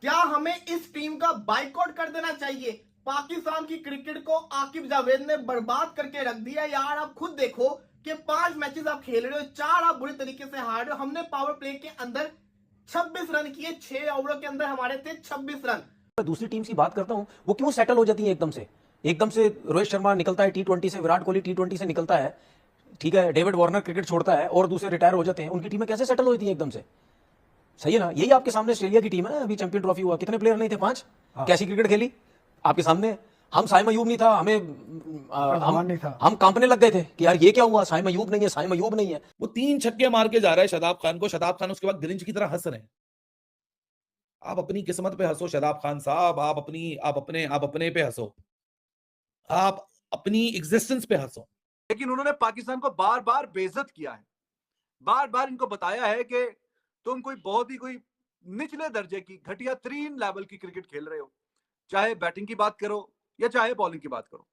क्या हमें इस टीम का बाइकआउट कर देना चाहिए? पाकिस्तान की क्रिकेट को आकिब जावेद ने बर्बाद करके रख दिया यार। आप खुद देखो कि 5 मैचेस आप खेल रहे हो, 4 आप बुरी तरीके से हार रहे हो। हमने पावर प्ले के अंदर 26 रन किए, 6 ओवरों के अंदर हमारे थे 26 रन। दूसरी टीम की बात करता हूं, वो क्यों सेटल हो जाती है एकदम से रोहित शर्मा निकलता है T20 से, विराट कोहली T20 से निकलता है, ठीक है, डेविड वार्नर क्रिकेट छोड़ता है और दूसरे रिटायर हो जाते हैं, उनकी टीमें कैसे सेटल होती है एकदम से? सही है ना? यही आपके सामने ऑस्ट्रेलिया की टीम है, अभी चैंपियन ट्रॉफी हुआ, कितने प्लेयर नहीं थे? 5। कैसी क्रिकेट खेली आपके सामने? हम साइम अयूब नहीं था, हम कांपने लग गए थे कि यार ये क्या हुआ, साइम अयूब नहीं है, साइम अयूब नहीं है। वो 3 छक्के मार के जा रहा है शादाब खान को, शादाब खान उसके बाद ग्रिंच की तरह हंस रहे हैं। आप अपनी किस्मत पे हंसो शादाब खान साहब, आप अपने पे हंसो, आप अपनी एग्जिस्टेंस पे हंसो। लेकिन उन्होंने पाकिस्तान को बार बार बेइज्जत किया है, बार बार इनको बताया है कि तुम कोई निचले दर्जे की घटिया तरीन लेवल की क्रिकेट खेल रहे हो, चाहे बैटिंग की बात करो या चाहे बॉलिंग की बात करो,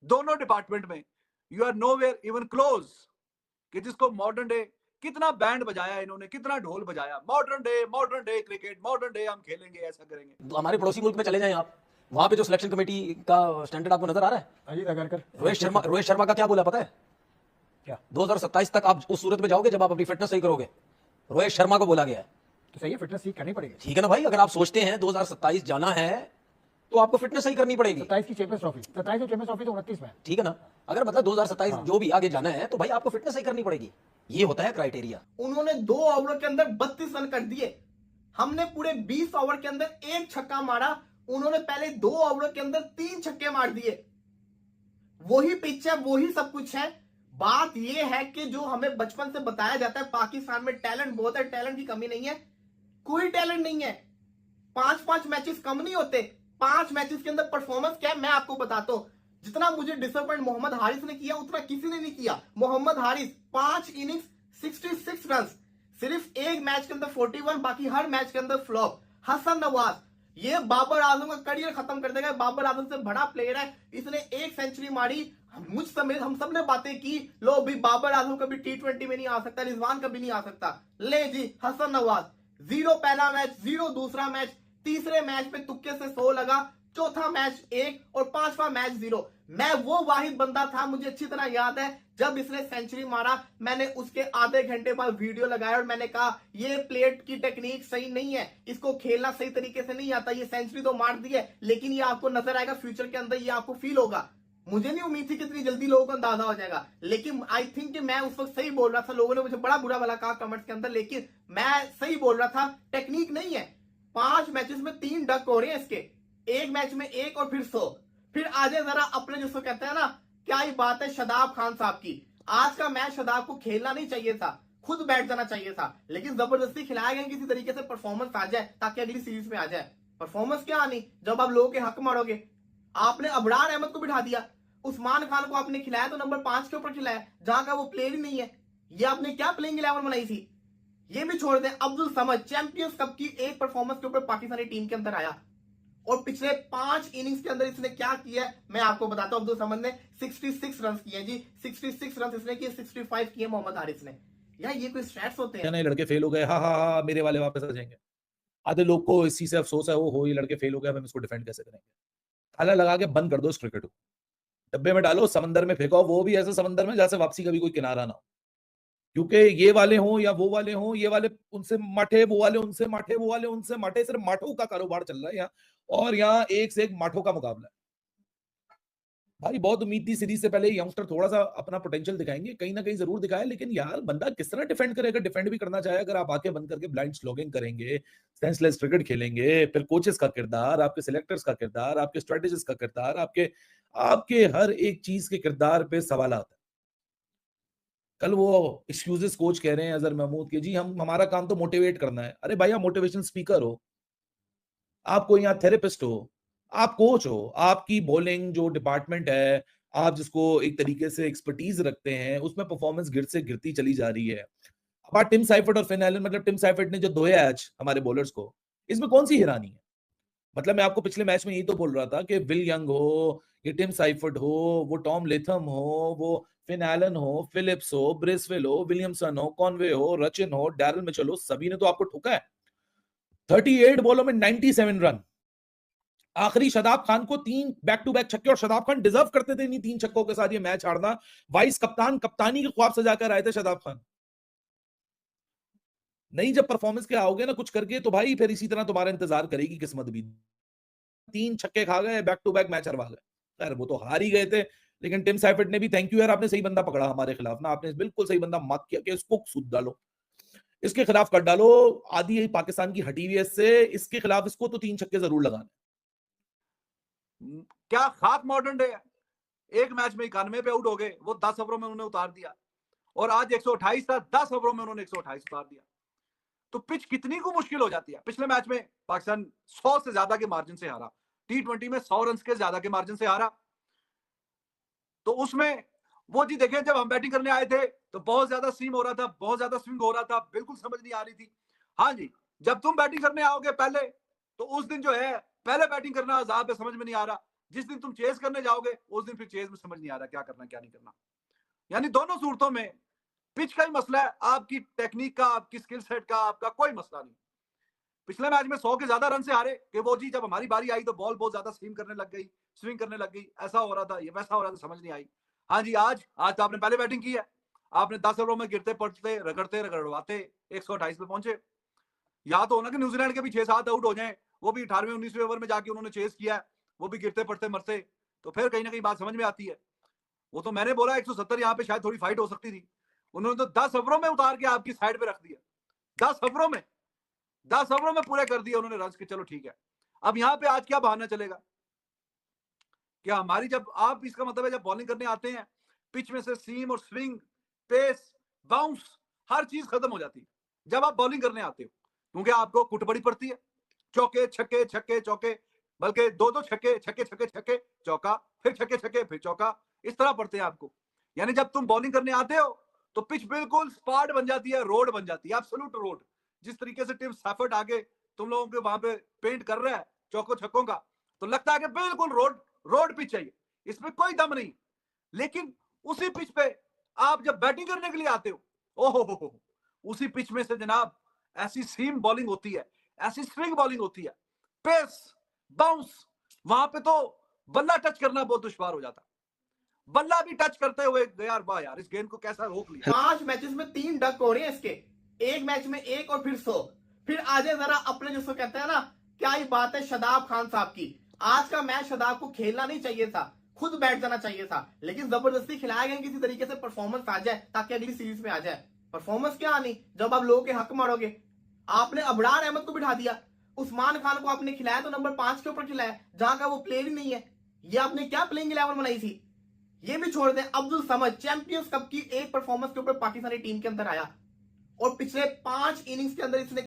दोनों डिपार्टमेंट में you are nowhere even close. कि जिसको मॉडर्न डे कितना बैंड बजाया इन्होंने, कितना ढोल बजाया, modern day cricket, modern day हम खेलेंगे, ऐसा करेंगे। हमारे पड़ोसी मुल्क में चले जाएं आप, वहां पे जो सिलेक्शन कमेटी का स्टैंडर्ड आपको नजर आ रहा है? अजीत अगरकर, रोहित शर्मा का क्या बोला पता है? क्या 2027 तक आप उस सूरत में जाओगे जब आप अपनी फिटनेस सही करोगे। रोहित शर्मा को बोला गया है। तो सही है, फिटनेस ठीक करनी पड़ेगी। ठीक है ना भाई, अगर आप सोचते हैं 2027 जाना है तो आपको फिटनेस सही करनी पड़ेगी। 27 की चैंपियंस ट्रॉफी, 27 चैंपियंस ट्रॉफी तो 29 में, ठीक है ना? अगर मतलब 2027 जो भी आगे जाना है तो भाई आपको फिटनेस सही करनी पड़ेगी, ये होता है क्राइटेरिया। उन्होंने 2 ओवरों के अंदर 32 रन कर दिए, हमने पूरे 20 ओवर के अंदर 1 छक्का मारा, उन्होंने पहले 2 ओवरों के अंदर 3 छक्के मार दिए। वही पिच है, वही सब कुछ है। बात यह है कि जो हमें बचपन से बताया जाता है पाकिस्तान में टैलेंट बहुत है, टैलेंट की कमी नहीं है, कोई टैलेंट नहीं है। 5-5 मैचेस कम नहीं होते, 5 मैचेस के अंदर परफॉर्मेंस क्या है मैं आपको बताता हूं। जितना मुझे डिसअपॉइंट मोहम्मद हारिस ने किया उतना किसी ने नहीं किया। मोहम्मद हारिस 5 इनिंग्स 66 रन, सिर्फ एक मैच के अंदर 41, बाकी हर मैच के अंदर फ्लॉप। हसन नवाज, ये बाबर आजम का करियर खत्म कर देगा, बाबर आजम से बड़ा प्लेयर है, इसने 1 सेंचुरी मारी। मुझ समेत हम सब ने बातें की, लो भी बाबर आजम कभी T20 में नहीं आ सकता, रिजवान कभी नहीं आ सकता। ले जी हसन नवाज 0 पहला मैच, 0 दूसरा मैच, तीसरे मैच पे तुक्के से 100 लगा, चौथा मैच 1 और 5वां मैच 0। मैं वो वाहिद बंदा था, मुझे अच्छी तरह याद है, जब इसने सेंचुरी मारा मैंने उसके आधे घंटे बाद वीडियो लगाया और मैंने कहा ये प्लेट की टेक्निक सही नहीं है, इसको खेलना सही तरीके से नहीं आता। ये सेंचुरी तो मार दी है लेकिन ये आपको नजर आएगा फ्यूचर के अंदर, ये आपको फील होगा। मुझे नहीं उम्मीद थी कितनी जल्दी लोगों को अंदाजा हो जाएगा, लेकिन आई थिंक कि मैं उस वक्त सही बोल रहा था। लोगों ने मुझे बड़ा बुरा भला कहा कमेंट्स के अंदर, लेकिन मैं सही बोल रहा था। टेक्निक नहीं है, 5 मैचेस में 3 डक हो रहे हैं इसके, एक मैच में 1 और फिर 100। फिर आज जरा अपने जिसको कहते हैं ना, क्या ही बात है शादाब खान साहब की। आज का मैच शादाब को खेलना नहीं चाहिए था, खुद बैठ जाना चाहिए था, लेकिन जबरदस्ती खिलाया गया किसी तरीके से परफॉर्मेंस आ जाए ताकि अगली सीरीज में आ जाए। परफॉर्मेंस क्या आनी जब आप लोगों के हक मारोगे। आपने अबरार अहमद को बिठा दिया, उस्मान खान को आपने खिलाया तो नंबर 5 के ऊपर खिलाया जहां का वो प्लेयर ही नहीं है। ये आपने क्या प्लेइंग 11 बनाई थी? ये भी छोड़ दें, अब्दुल समद चैंपियंस कप की एक परफॉर्मेंस के ऊपर पाकिस्तानी टीम के अंदर आया और पिछले 5 इनिंग्स के अंदर इसने क्या किया है मैं आपको बताता हूं। अब्दुल समद ने 66 रन किए जी, 66 रन इसने किए, 65 किए मोहम्मद हारिस ने। यार ये कोई स्टैट्स होते हैं? ये लड़के फेल हो गए, हा मेरे वाले वापस आ जाएंगे। आधे लोग को इस चीज से अफसोस है, वो हो ये लड़के फेल हो गए, हम इसको डिफेंड कैसे करेंगे। ताला लगा के बंद कर दो इस क्रिकेट को, डब्बे में डालो, समंदर में फेंको, वो भी ऐसे समंदर में जहां से वापसी का भी कोई किनारा ना हो। क्योंकि ये वाले हों या वो वाले हों, ये वाले उनसे माठे, वो वाले उनसे माठे, वो वाले उनसे माठे, सिर्फ माठों का कारोबार चल रहा है यहाँ, और यहाँ एक से एक माठों का मुकाबला है। भाई बहुत उम्मीद थी सीरीज से पहले यंगस्टर थोड़ा सा अपना पोटेंशियल दिखाएंगे, कहीं ना कहीं जरूर दिखाए, लेकिन यार बंदा किस तरह डिफेंड करेगा? डिफेंड भी करना चाहे अगर आप आंखें बंद करके ब्लाइंड स्लोगिंग करेंगे, सेंसलेस क्रिकेट खेलेंगे, फिर कोचेस का किरदार, आपके सिलेक्टर्स का किरदार, आपके स्ट्रेटेजिस्ट का किरदार, आपके हर एक चीज के किरदार पे सवाल आता है। कल वो एक्सक्यूजेस कोच कह रहे हैं अजहर महमूद के, जी हमारा काम तो मोटिवेट करना है। अरे भाई आप मोटिवेशन स्पीकर हो, आप कोई यहाँ थेरेपिस्ट हो, आप कोच हो, आपकी बॉलिंग जो डिपार्टमेंट है, आप जिसको एक तरीके से एक्सपर्टीज रखते हैं, उसमें परफॉर्मेंस गिरती चली जा रही है। अब टिम साइफर्ट और फिन एलन, मतलब टिम साइफर्ट ने जो धोया आज हमारे बॉलर्स को, इसमें कौन सी हैरानी है? मतलब मैं आपको पिछले मैच में यही तो बोल रहा था कि विल यंग हो, ये टिम साइफर्ट हो, वो टॉम लेथम हो, वो फिन एलन हो, फिलिप्स हो, ब्रेसवेल हो, विलियमसन हो, कॉनवे हो, रचिन हो, डैरल मिचेल हो, सभी ने तो आपको ठोका है। 38 बॉलों में 97 रन। आखिरी शादाब खान को 3 बैक टू बैक छक्के, और शादाब खान डिजर्व करते थे इन्हीं 3 छक्कों के साथ ये मैच हारना। वाइस कप्तान कप्तानी के ख्वाब सजाकर आए थे शादाब खान। नहीं, जब परफॉर्मेंस के आओगे ना कुछ करके, तो भाई फिर इसी तरह तुम्हारा इंतजार करेगी किस्मत भी। 3 छक्के खा गए, बैक टू बैक मैच हरवा गए। खैर वो तो हार ही गए थे, लेकिन टिम सैफर्ड ने भी थैंक यू यार, आपने सही बंदा पकड़ा हमारे खिलाफ ना, आपने बिल्कुल सही बंदा मार्क किया कि इसको सूद डालो, इसके खिलाफ कर डालो। आधी यही पाकिस्तान की हटी हुई है इससे, इसके खिलाफ इसको तो 3 छक्के जरूर लगाने। क्या खाक मॉडर्न डे है। एक मैच में 91 पे आउट हो गए, वो 10 ओवरों में उन्होंने उतार दिया, और आज 128 था, 10 ओवरों में उन्होंने 128 उतार दिया। तो पिच कितनी को मुश्किल हो जाती है। पिछले मैच में पाकिस्तान 100 से ज्यादा के मार्जिन से हारा, T20 में 100 रन के ज्यादा के मार्जिन से हारा। तो उसमें वो जी देखें, जब हम बैटिंग करने आए थे तो बहुत ज्यादा सीम हो रहा था, बहुत ज्यादा स्विंग हो रहा था, बिल्कुल समझ नहीं आ रही थी। हाँ जी, जब तुम बैटिंग करने आओगे पहले, तो उस दिन जो है पहले बैटिंग करना अजाब है, समझ में नहीं आ रहा। जिस दिन तुम चेस करने जाओगे उस दिन फिर चेस में समझ नहीं आ रहा क्या करना क्या नहीं करना। यानी दोनों सूरतों में पिच का ही मसला है, आपकी टेक्निक का, आपकी स्किल सेट का, आपका कोई मसला नहीं। पिछले मैच में 100 के ज्यादा रन से हारे कि वो जी जब हमारी बारी आई तो बॉल बहुत ज्यादा स्विंग करने लग गई, स्विंग करने लग गई, ऐसा हो रहा था, ये वैसा हो रहा था, समझ नहीं आई। हाँ जी, आज तो आपने पहले बैटिंग की है, आपने 10 ओवरों में गिरते पड़ते रगड़ते रगड़वाते 128 पे पहुंचे। या तो होना कि न्यूजीलैंड के भी 6-7 आउट हो जाएं, वो भी 18वें 19वें ओवर में जाके उन्होंने चेस किया है, वो भी गिरते पड़ते मरते, तो फिर कहीं ना कहीं बात समझ में आती है। वो तो मैंने बोला 170 यहाँ पे शायद थोड़ी फाइट हो सकती थी, उन्होंने तो 10 ओवरों में उतार के आपकी साइड पे रख दिया। 10 ओवरों में पूरे कर दिए उन्होंने रन के। चलो ठीक है, अब यहाँ पे आज क्या बहाना चलेगा क्या हमारी, जब आप, इसका मतलब है जब बॉलिंग करने आते हैं पिच में से सीम और स्विंग, पेस, बाउंस, हर चीज खत्म हो जाती है जब आप बॉलिंग करने आते हो, क्योंकि आपको कुट बड़ी पड़ती है। चौके छक्के छक्के चौके, बल्कि 2-2 छक्के छक्के छक्के छक्के चौका, फिर छक्के छक्के फिर चौका, इस तरह पड़ते हैं आपको। यानी जब तुम बॉलिंग करने आते हो तो पिच बिल्कुल स्पॉट बन जाती है, रोड बन जाती है, एब्सोल्यूट रोड। जिस तरीके से टिम सैफर्ड आगे तुम लोगों के वहां पे पेंट कर रहा है चौकों छक्कों का, तो लगता है कि बिल्कुल रोड पिच चाहिए, इसमें कोई दम नहीं। लेकिन उसी पिच पे आप जब बैटिंग करने के लिए आते हो, ओहो, उसी पिच में से जनाब ऐसी सीम बॉलिंग होती है, ऐसी स्विंग बॉलिंग होती है, पेस, बाउंस, वहां पे तो बल्ला टच करना बहुत दुश्वार हो जाता। बल्ला भी टच करते हुए यार, वाह यार, इस गेंद को कैसा रोक लिया। 5 मैचेस में 3 डक हो रहे हैं इसके, एक मैच में 1 और फिर 100। फिर आजे जरा अपने जिसको कहते हैं ना, क्या ही बात है शादाब खान साहब की। आज का मैच शादाब को खेलना नहीं चाहिए था, खुद बैठ जाना चाहिए था, लेकिन जबरदस्ती खिलाया गया किसी तरीके से परफॉर्मेंस आ जाए ताकि अगली सीरीज में आ जाए। परफॉर्मेंस क्या आनी जब आप लोगों के हक मारोगे। आपने अबरार अहमद को बिठा दिया, उस्मान खान को आपने खिलाया तो नंबर 5 के ऊपर खिलाया, जहां का वो प्लेयर ही नहीं है। ये आपने क्या प्लेइंग 11 बनाई थी। ये भी छोड़ दें, अब्दुल समद चैंपियंस कप की एक परफॉर्मेंस के ऊपर पाकिस्तानी टीम के अंदर आया, और पिछले 5 इनिंग्स के अंदर इसने